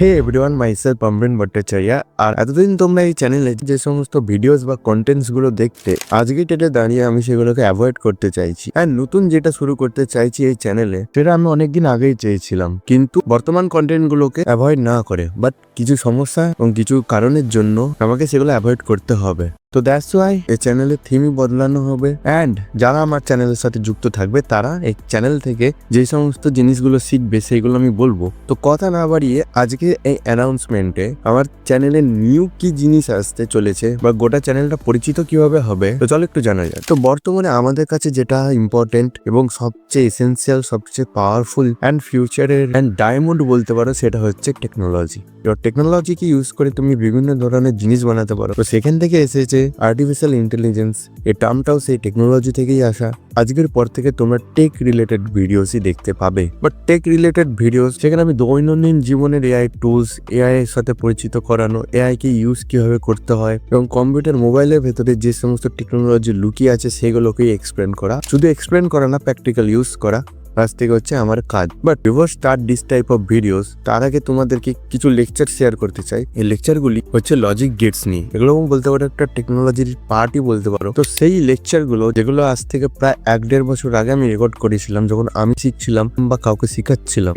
হে everyone, myself Amrin Bhattacharya. আর এতদিন তোমরা এই চ্যানেলে যে সমস্ত ভিডিওস বা কন্টেন্টস গুলো দেখতে, আজকে ডেটে দাঁড়িয়ে আমি সেগুলোকে অ্যাভয়েড করতে চাইছি। আর নতুন যেটা শুরু করতে চাইছি এই চ্যানেলে, সেটা আমি অনেকদিন আগেই চেয়েছিলাম, কিন্তু বর্তমান কন্টেন্ট গুলোকে অ্যাভয়েড না করে, বাট কিছু সমস্যা এবং কিছু কারণের জন্য আমাকে সেগুলো অ্যাভয়েড করতে হবে। তো দ্যাটস ওয়াই এই চ্যানেলের থিমই বদলানো হবে। অ্যান্ড যারা আমার চ্যানেলের সাথে যুক্ত থাকবে তারা এই চ্যানেল থেকে যে সমস্ত জিনিসগুলো শিখবে সেইগুলো আমি বলবো। তো কথা না বাড়িয়ে আজকে এই অ্যানাউন্সমেন্টে আমার চ্যানেলে নিউ কি জিনিস আসতে চলেছে বা গোটা চ্যানেলটা পরিচিত কিভাবে হবে, তো চলো একটু জানা যায়। তো বর্তমানে আমাদের কাছে যেটা ইম্পর্টেন্ট এবং সবচেয়ে এসেন্সিয়াল, সবচেয়ে পাওয়ারফুল অ্যান্ড ফিউচারের অ্যান্ড ডায়মন্ড বলতে পারো, সেটা হচ্ছে টেকনোলজি। টেকনোলজিকে ইউজ করে তুমি বিভিন্ন ধরনের জিনিস বানাতে পারো। তো সেখান থেকে এসেছে আর্টিফিশিয়াল ইন্টেলিজেন্স। এই টার্মটাও সেই টেকনোলজি থেকেই আসা। আজকের পর থেকে তোমরা টেক রিলেটেড ভিডিওসই দেখতে পাবে। বাট টেক রিলেটেড ভিডিওস, সেখানে আমি দৈনন্দিন জীবনের এআই টুলস, এআই এর সাথে পরিচিত করানো, এআই কে ইউজ কিভাবে করতে হয় এবং কম্পিউটার মোবাইলের ভেতরে যে সমস্ত টেকনোলজি লুকিয়ে আছে সেগুলোকেই এক্সপ্লেন করা। শুধু এক্সপ্লেন করা না, প্র্যাকটিক্যাল ইউজ করা আজ থেকে হচ্ছে আমার কাজ। But before start this type of videos, তার আগে তোমাদেরকে কিছু লেকচার শেয়ার করতে চাই। এই লেকচারগুলি হচ্ছে লজিক গেটস নিয়ে। এগুলো বলতে পারো একটা টেকনোলজির পার্টই বলতে পারো। তো সেই লেকচারগুলো, যেগুলো আজ থেকে প্রায় 1-1.5 বছর আগে আমি রেকর্ড করেছিলাম, যখন আমি শিখছিলাম বা কাউকে শিখাচ্ছিলাম।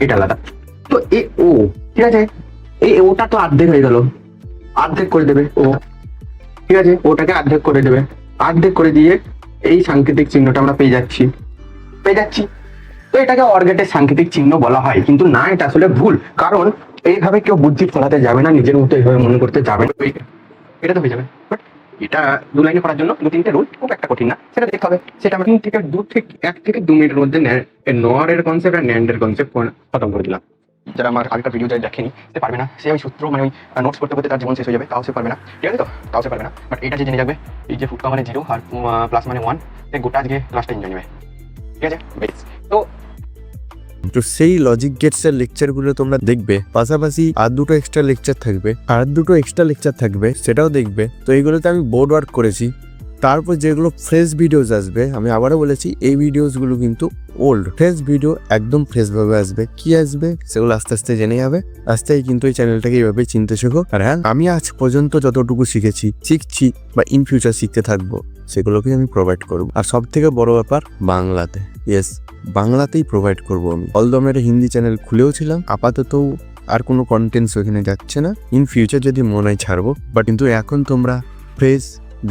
এটা আলাদা। তো ও ঠিক আছে, ওটা তো অর্ধেক হয়ে গেল, অর্ধেক করে দেবে ও। ঠিক আছে, ওটাকে অর্ধেক করে দেবে। অর্ধেক করে দিয়ে এই সাংকেতিক চিহ্নটা আমরা পেয়ে যাচ্ছি। তো এটাকে অর গেটের সাংকেতিক চিহ্ন বলা হয়, কিন্তু না, এটা আসলে ভুল। কারণ এইভাবে কেউ বুদ্ধি ফলাতে যাবে না, নিজের মতো এইভাবে মনে করতে যাবে না। এটা তো হয়ে যাবে। বাট এটা 2 লাইনে করার জন্য 2-3টে রুল, খুব একটা কঠিন না, সেটা দেখতে হবে। সেটা আমরা 1 থেকে 2 মিনিটের মধ্যে নর এর কনসেপ্ট আর ন্যান্ড এর কনসেপ্ট খতম করে দিলাম। যারা আমার আগেকার ভিডিও যারা দেখেনি, সে পারবে না, সে ওই সূত্র মানে ওই নোটস করতে করতে তার জীবন শেষ হয়ে যাবে, তাও সে পারবে না। ঠিক আছে, তো তাও সে পারবে না। বাট এটা যে জেনে যাবে, এই যে ফুটকা মানে 0 আর প্লাস মানে 1, গোটা আজকে ক্লাসটা এনজয় নেবে। ঠিক আছে, বেশ। তো সেই লজিক গেটস এর লেকচার গুলো তোমরা দেখবে, পাশাপাশি আর দুটো এক্সট্রা লেকচার থাকবে, সেটাও দেখবে। তো এইগুলোতে আমি বোর্ড ওয়ার্ক করেছি। তারপর যেগুলো ফ্রেশ ভিডিওস আসবে, আমি আবারও বলেছি এই ভিডিওস গুলো কিন্তু ওল্ড। ফ্রেশ ভিডিও একদম ফ্রেশ ভাবে আসবে। কি আসবে সেগুলো আস্তে আস্তে জেনে যাবে। আস্তেই কিন্তু এই চ্যানেলটাকে এইভাবে চিনতে শেখো। আর হ্যাঁ, আমি আজ পর্যন্ত যতটুকু শিখছি বা ইন ফিউচার শিখতে থাকবো, সেগুলোকে আমি প্রোভাইড করবো। আর সব থেকে বড় ব্যাপার, বাংলাতে। ইয়েস, বাংলাতেই প্রোভাইড করবো আমি। অলদো আমি একটা হিন্দি চ্যানেল খুলেও ছিলাম, আপাতত আর কোনো কন্টেন্টস ওখানে যাচ্ছে না। ইন ফিউচার যদি মনে হয় ছাড়বো, বাট কিন্তু এখন তোমরা ফ্রেশ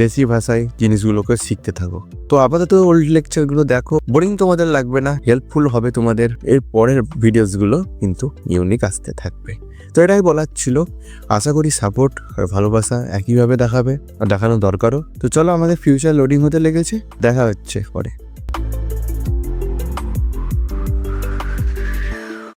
দেশি ভাষায় জিনিসগুলোকে শিখতে থাকো। তো আপাতত ওল্ড লেকচারগুলো দেখো, বোরিং তোমাদের লাগবে না, হেল্পফুল হবে তোমাদের। এর পরের ভিডিওসগুলো কিন্তু ইউনিক আসতে থাকবে। তো এটাই বলার ছিল। আশা করি সাপোর্ট আর ভালোবাসা একইভাবে দেখাবে আর দেখানো দরকারও। তো চলো, আমাদের ফিউচার লোডিং হতে লেগেছে, দেখা হচ্ছে পরে।